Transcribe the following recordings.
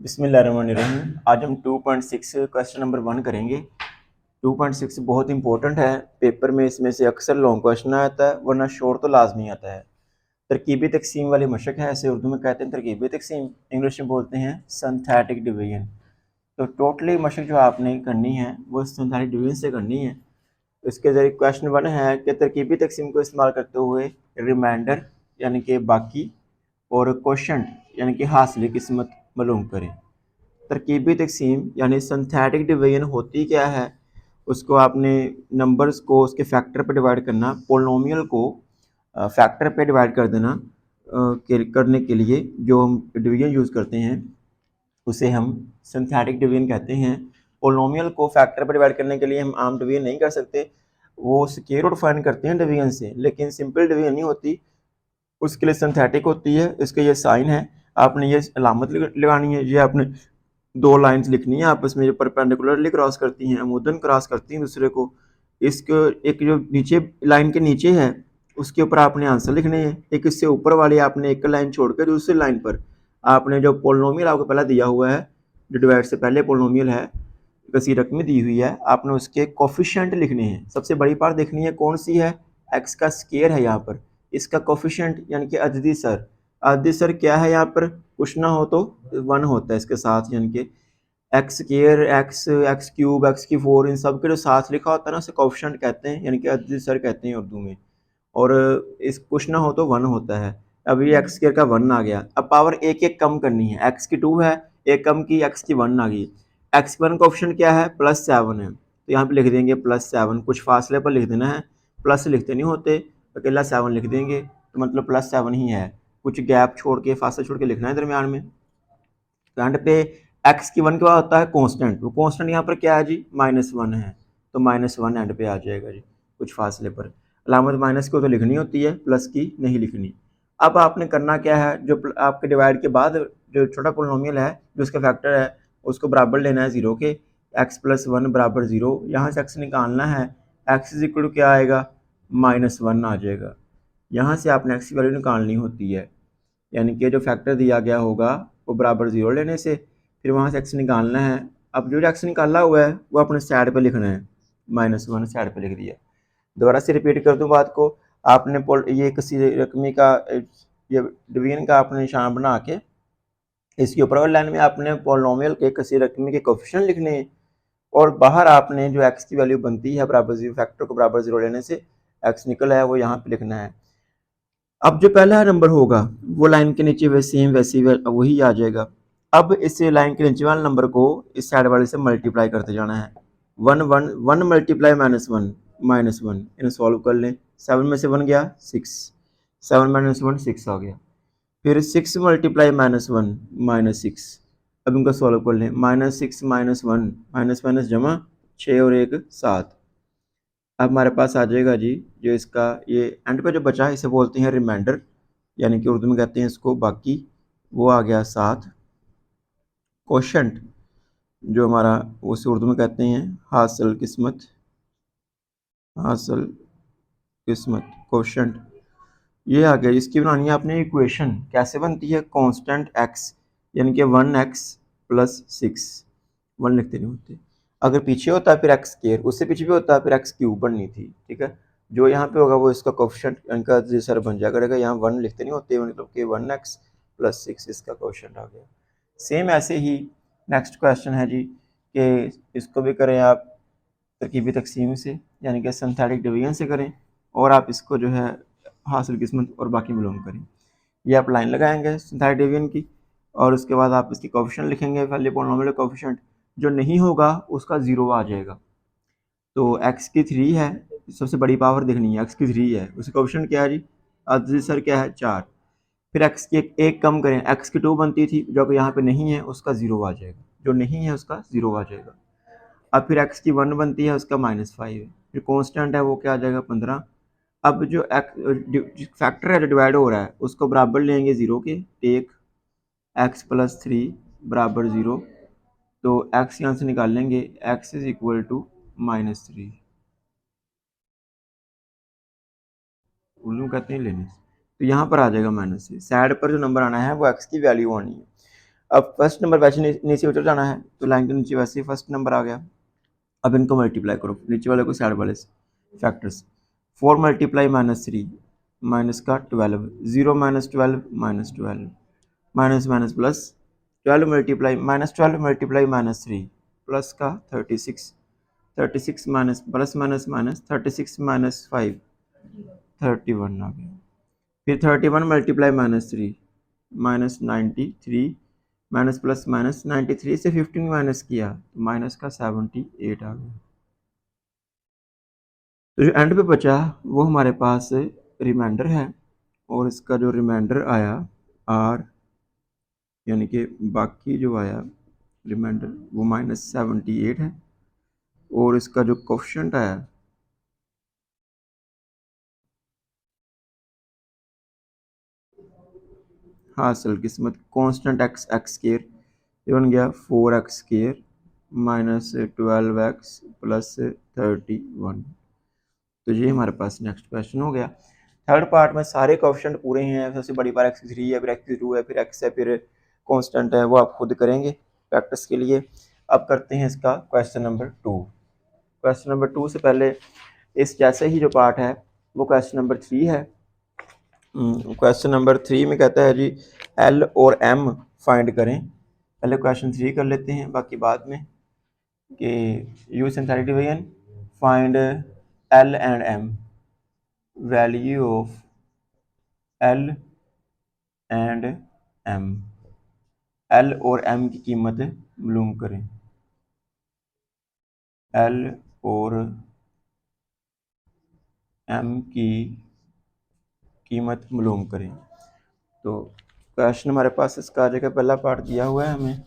बिस्मिल्लाहिर्रहमानिर्रहीम। आज हम 2.6 क्वेश्चन नंबर 1 करेंगे। 2.6 बहुत इंपॉर्टेंट है, पेपर में इसमें से अक्सर लॉन्ग क्वेश्चन आता है वरना शॉर्ट तो लाजमी आता है। तरकीबी तकसीम वाली मशक है, ऐसे उर्दू में कहते हैं तरकीबी तकसीम, इंग्लिश में बोलते हैं सिंथेटिक डिवीजन। तो टोटली मशक जो आपने करनी है वो सिंथेटिक डिवीजन से करनी है। इसके जरिए क्वेश्चन 1 है कि तरकीबी तकसीम को इस्तेमाल करते हुए रिमाइंडर यानी कि बाकी और क्वेश्चन यानी कि हासिल किस्मत मालूम करें। तरकीबी तकसीम यानी सिंथेटिक डिवीजन होती क्या है, उसको आपने नंबर्स को उसके फैक्टर पे डिवाइड करना, पोलिनोमियल को फैक्टर पे डिवाइड कर देना करने के लिए जो हम डिवीजन यूज़ करते हैं उसे हम सिंथेटिक डिवीजन कहते हैं। पोलिनोमियल को फैक्टर पे डिवाइड करने के लिए हम आम डिवीजन नहीं कर सकते, वो स्क्वायर रूट फाइंड करते हैं डिवीजन से, लेकिन सिंपल डिवीजन नहीं होती, उसके लिए सिंथेटिक होती है। इसका ये साइन है, आपने ये अलामत लगानी है, ये आपने दो लाइंस लिखनी है आपस में जो परपेंडिकुलरली क्रॉस करती हैं, अमूदन क्रॉस करती हैं दूसरे को। इसको एक जो नीचे लाइन के नीचे है उसके ऊपर आपने आंसर लिखने हैं, एक इससे ऊपर वाली आपने एक लाइन छोड़कर दूसरी लाइन पर आपने जो पोलिनोमियल आपको पहले दिया हुआ है, जो डिवाइड से पहले पोलिनोमियल है, किसी रकम दी हुई है, आपने उसके कोफिशिएंट लिखने हैं। सबसे बड़ी पार्ट देखनी है कौन सी है, एक्स का स्केयर है यहाँ पर, इसका कोफिशिएंट यानी कि अददी सर। अददी सर क्या है यहाँ पर, कुछ ना हो तो 1 होता है इसके साथ, यानी कि x square, x x cube, x की 4, इन सब के जो साथ लिखा होता है ना उसे कोफिशिएंट कहते हैं, यानी कि अददी सर कहते हैं उर्दू में। और इस कुछ ना हो तो 1 होता है। अब ये एक्स स्केयर का 1 आ गया, अब पावर एक एक कम करनी है, एक्स की 2 है, एक कम की, एक्स की 1 आ गई। एक्स वन का ऑप्शन क्या है, +7 है, तो यहाँ पे लिख देंगे +7, कुछ फासले पर लिख देना है, प्लस लिखते नहीं होते, अकेला 7 लिख देंगे तो मतलब +7 ही है, कुछ गैप छोड़ के फासला छोड़ के लिखना है दरमियान में। तो एंड पे एक्स की 1 के बाद होता है कॉन्स्टेंट, वो कॉन्स्टेंट यहाँ पर क्या है जी, -1 है, तो -1 एंड पे आ जाएगा जी कुछ फासले पर। अलामत माइनस को तो लिखनी होती है, प्लस की नहीं लिखनी। अब आपने करना क्या है, जो आपके डिवाइड के बाद जो छोटा पोलिनोमियल है जो उसका फैक्टर है उसको बराबर लेना है 0 के, x+1 बराबर 0, यहाँ से x निकालना है, x इज इक्वल टू क्या आएगा, -1 आ जाएगा। यहाँ से आपने x की वैल्यू निकालनी होती है, यानी कि जो फैक्टर दिया गया होगा वो बराबर 0 लेने से फिर वहाँ से x निकालना है। अब जो x निकाला हुआ है वो अपने साइड पे लिखना है, -1 साइड पे लिख दिया। दोबारा से रिपीट कर दूं बात को, आपने ये किसी रकमी का ये डिवीजन का आपने निशान बना के इसके ऊपर वाली लाइन में आपने पोलिनोमियल के किसी रकमी के कोफिशिएंट लिखने हैं, और बाहर आपने जो x की वैल्यू बनती है बराबर 0, फैक्टर को बराबर 0 लेने से x निकला है वो यहाँ पे लिखना है। अब जो पहला नंबर होगा वो लाइन के नीचे वैसी वही आ जाएगा। अब इस लाइन के नीचे वाले नंबर को इस साइड वाले से मल्टीप्लाई करते जाना है, 1 मल्टीप्लाई -1 इन्हें सॉल्व कर लें, 7 में से 1 गया 6, 7 - 1 6 आ गया, फिर 6 मल्टीप्लाई -1 -6, अब इनको सॉल्व कर लें, -6 -1 माइनस माइनस जमा 6 और 1 7। अब हमारे पास आ जाएगा जी जो इसका ये एंड पे जो बचा है इसे बोलते हैं रिमाइंडर, यानी कि उर्दू में कहते हैं इसको बाकी, वो आ गया 7। क्वोशंट जो हमारा उसे उर्दू में कहते हैं हासिल किस्मत, हासिल किस्मत क्वोशंट, ये आ गया। इसकी बनानी है आपने इक्वेशन, कैसे बनती है, कांस्टेंट x यानी कि 1x + 6, 1 लिखते नहीं होते, अगर पीछे होता है फिर एक्स स्क्वायर, उससे पीछे भी होता है फिर एक्स क्यूब बननी थी, ठीक है। जो यहाँ पे होगा वो इसका कोफिशिएंट इनका सर बन जाएगा, करेगा यहाँ 1 लिखते नहीं होते, मतलब कि 1x + 6 इसका कोफिशिएंट आ गया। सेम ऐसे ही नेक्स्ट क्वेश्चन है जी कि इसको भी करें आप तरकीबी तकसीम से, यानी कि सिंथेटिक डिवीजन से करें, और आप इसको जो है हासिल किस्मत और बाकी मालूम करें। ये आप लाइन लगाएंगे सिंथेटिक डिवीजन की, और उसके बाद आप इसकी कोफिशिएंट लिखेंगे, पहले पोलिनोमियल कोफिशिएंट, जो नहीं होगा उसका 0 आ जाएगा। तो x की 3 है, सबसे बड़ी पावर देखनी है, x की 3 है, उसका कोफिशिएंट क्या है जी, अदसर क्या है 4, फिर x की एक कम करें, x की 2 बनती थी जो कि यहाँ पे नहीं है उसका 0 आ जाएगा, जो नहीं है उसका 0 आ जाएगा। अब फिर x की 1 बनती है उसका -5 है, फिर कांस्टेंट है वो क्या आ जाएगा 15। अब जो फैक्टर है जो डिवाइड हो रहा है उसको बराबर लेंगे 0 के, टेक x+3 बराबर 0, तो x यहाँ से निकाल लेंगे, x इज इक्वल टू -3, उल्लू कहते हैं लेने से, तो यहाँ पर आ जाएगा -3, साइड पर जो नंबर आना है वो x की वैल्यू आनी है। अब फर्स्ट नंबर वैसे नीचे उतर जाना है, तो लाइन के नीचे वैसे ही फर्स्ट नंबर आ गया। अब इनको मल्टीप्लाई करो, नीचे वाले को साइड वाले से फैक्टर्स। 4 मल्टीप्लाई -3 माइनस का 12, 0 - 12 -12 minus minus plus 12 multiply -3 plus का 36, 36 minus plus minus minus 36 minus 5 31 आ गया। फिर 31 मल्टीप्लाई -3 -93 माइनस प्लस माइनस 93 से 15 माइनस किया तो माइनस का 78 आ गया। तो जो एंड पे बचा वो हमारे पास रिमाइंडर है, और इसका जो रिमाइंडर आया आर, यानी कि बाकी जो आया रिमाइंडर वो -78 है, और इसका जो कोफिशिएंट आया हासिल किस्मत कांस्टेंट एक्स स्क्वायर, ये बन गया 4x square minus 12x plus 31। तो ये हमारे पास नेक्स्ट क्वेश्चन हो गया। थर्ड पार्ट में सारे कोफिशिएंट पूरे हैं, सबसे बड़ी बार x3 है, फिर x2 है, फिर x है, फिर कांस्टेंट है, वो आप खुद करेंगे प्रैक्टिस के लिए। अब करते हैं इसका क्वेश्चन नंबर 2। क्वेश्चन नंबर 2 से पहले इस जैसे ही जो पार्ट है वो क्वेश्चन नंबर 3 है। क्वेश्चन नंबर 3 में कहता है जी L और M फाइंड करें। पहले क्वेश्चन 3 कर लेते हैं, बाकी बाद में, कि use synthetic division, find L and M, value of L and M, L और M की कीमत मालूम करें। L और M की कीमत मालूम करें। तो क्वेश्चन हमारे पास इसका आ जाएगा, पहला पार्ट दिया हुआ है हमें,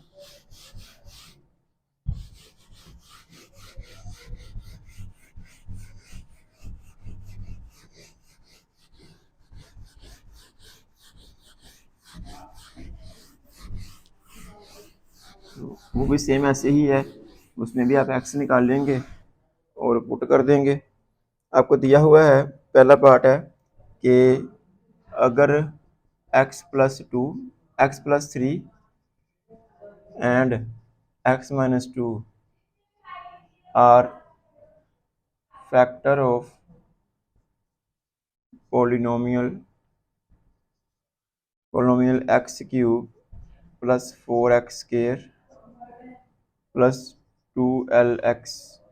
वो भी सेम ऐसे ही है, उसमें भी आप x निकाल लेंगे और पुट कर देंगे। आपको दिया हुआ है पहला पार्ट है कि अगर x + 2 x + 3 and x - 2 are factor of polynomial x³ + 4x² + 2lx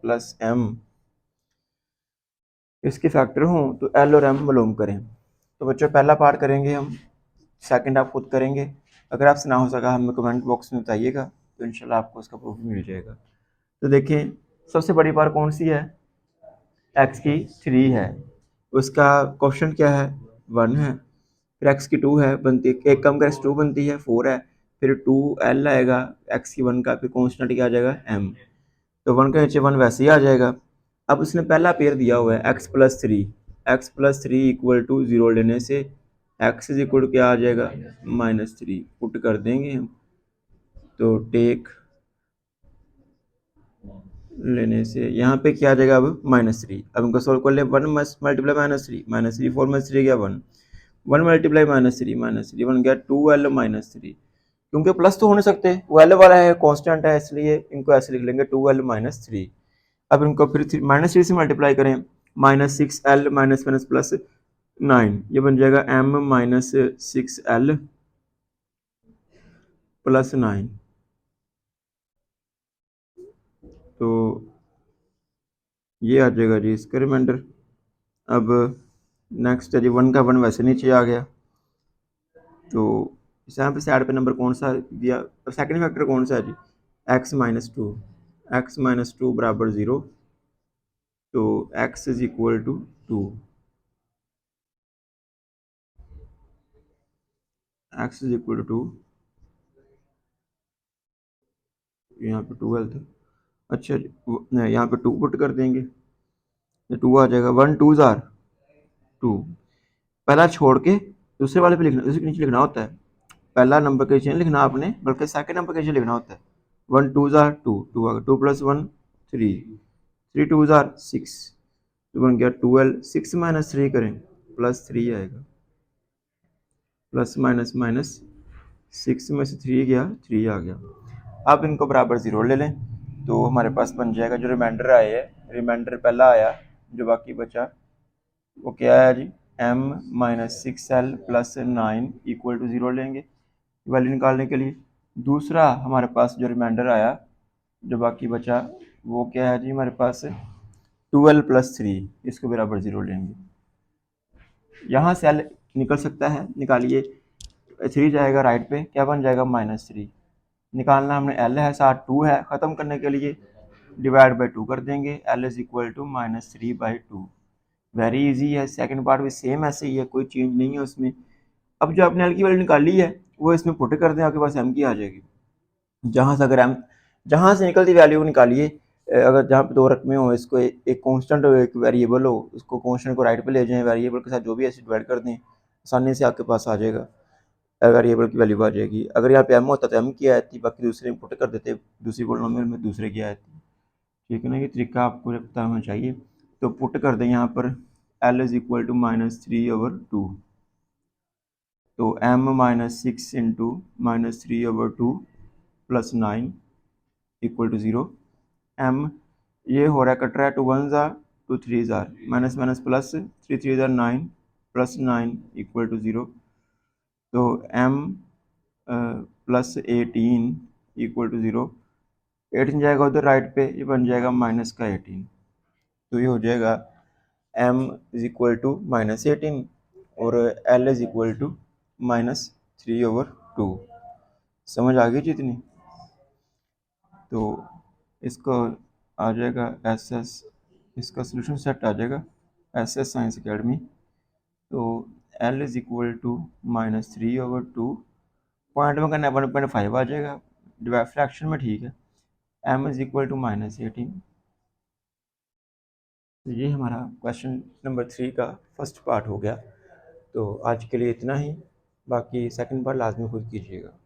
+ m इसके फैक्टर हों तो L और M मालूम करें। तो बच्चों पहला पार्ट करेंगे हम, सेकंड आप खुद करेंगे। अगर आपसे ना हो सका हमें कमेंट बॉक्स में बताइएगा, तो इंशाल्लाह आपको उसका प्रूफ मिल जाएगा। तो देखें सबसे बड़ी बार कौन सी है, x की 3 है, उसका क्वेश्चन क्या है 1 है, फिर x की 2 है, बनती एक कम कर 2 बनती है 4 है, फिर 2l आएगा x की 1 का, फिर कॉन्स्टेंट क्या आ जाएगा m, तो 1 का नीचे 1 वैसे ही आ जाएगा। अब उसने पहला पेयर दिया हुआ है x + 3, x + 3 = 0 लेने से x = क्या आ जाएगा -3, पुट कर देंगे हम, तो टेक लेने से यहाँ पे क्या आ जाएगा अब -3। अब इनको सोल्व कर ले, 1 मल्टीप्लाई -3 4 में 3 गया 1, 1 मल्टीप्लाई -3 बन गया 2l - 3, क्योंकि प्लस तो हो नहीं सकते, वो l वाला है कांस्टेंट है, इसलिए इनको ऐसे लिख लेंगे 2l - 3। अब इनको फिर -3 से मल्टीप्लाई करें, -6l - +9, ये बन जाएगा m - 6l + 9। तो ये आ जाएगा जी इसका रिमाइंडर। अब नेक्स्ट है जी 1 का 1 वैसे नीचे आ गया, तो यहाँ पे साइड पे नंबर कौन सा दिया, सेकंड फैक्टर कौन सा है जी x - 2, x - 2 बराबर 0, तो x = 2, x = 2, यहाँ पे 12 था, अच्छा यहाँ पे 2 पुट कर देंगे, 2 आ जाएगा, 1 2 ज़ार 2, पहला छोड़ के दूसरे वाले पे लिखना, उसके नीचे लिखना होता है, पहला नंबर के नीचे लिखना आपने, बल्कि सेकंड नंबर के नीचे लिखना होता है। 1 2 ज़ार 2, 2 आ गया, 2 + 1 3, 3 2 ज़ार 6, तो बन गया 12, 6 - 3 करें +3 आएगा, प्लस माइनस माइनस 6 में से 3 गया, 3 आ गया। अब इनको बराबर 0 ले लें तो हमारे पास बन जाएगा जो रिमाइंडर आए है, रिमाइंडर पहला आया जो बाकी बचा वो क्या है जी, m minus 6l plus 9 equal to 0 लेंगे वैल्यू निकालने के लिए। दूसरा हमारे पास जो रिमाइंडर आया जो बाकी बचा वो क्या है जी, हमारे पास 12 प्लस 3 इसको बराबर 0 लेंगे। यहाँ से l निकल सकता है, निकालिए। 3 जाएगा राइट पे, क्या बन जाएगा -3। निकालना हमने l है, साथ 2 है, ख़त्म करने के लिए डिवाइड बाई 2 कर देंगे, l is equal to -3/2। Very easy है। सेकंड पार्ट भी सेम ऐसे ही है, कोई चेंज नहीं है उसमें। अब जो आपने l की वैल्यू निकाली है वो इसमें पुट कर दें, आपके पास m की आ जाएगी। जहाँ से अगर m जहाँ से निकलती वैल्यू निकालिए, अगर जहाँ पे दो रकमें हो, इसको एक कांस्टेंट हो एक वेरिएबल हो, उसको कांस्टेंट को राइट पे ले जाएं, वेरिएबल के साथ जो भी ऐसे डिवाइड कर दें, आसानी से आपके पास आ जाएगा, वेरिएबल की वैल्यू आ जाएगी। अगर यहाँ पे m होता तो m की आती, बाकी दूसरे में पुट कर देते, दूसरी पॉलिनोमियल में दूसरे की आती। ठीक है ना, ये तरीका आपको पता होना चाहिए। तो पुट कर दें यहाँ पर l इज इक्वल टू -3/2, तो m -6 into -3/2 plus 9 equal to 0। m ये हो रहा है, कट रहा है, 2 1 ज़ार 2 3 ज़ार, माइनस माइनस प्लस, 3 3 ज़ार 9 प्लस 9 इक्वल टू 0। तो m प्लस 18 इक्वल टू 0। 18 जाएगा उधर राइट पे, ये बन जाएगा माइनस का 18। तो ये हो जाएगा m इज इक्वल टू -18 और l इज इक्वल टू -3/2। समझ आ गई जितनी, तो इसको आ जाएगा SS, इसका सोल्यूशन सेट आ जाएगा SS साइंस एकेडमी। तो l is equal to -3/2, point में करना 1.5 आ जाएगा, डिवाइड फ्रैक्शन में ठीक है। m is equal to -18। तो ये हमारा क्वेश्चन नंबर 3 का फर्स्ट पार्ट हो गया। तो आज के लिए इतना ही, बाकी सेकंड पार्ट लाजमी खुद कीजिएगा।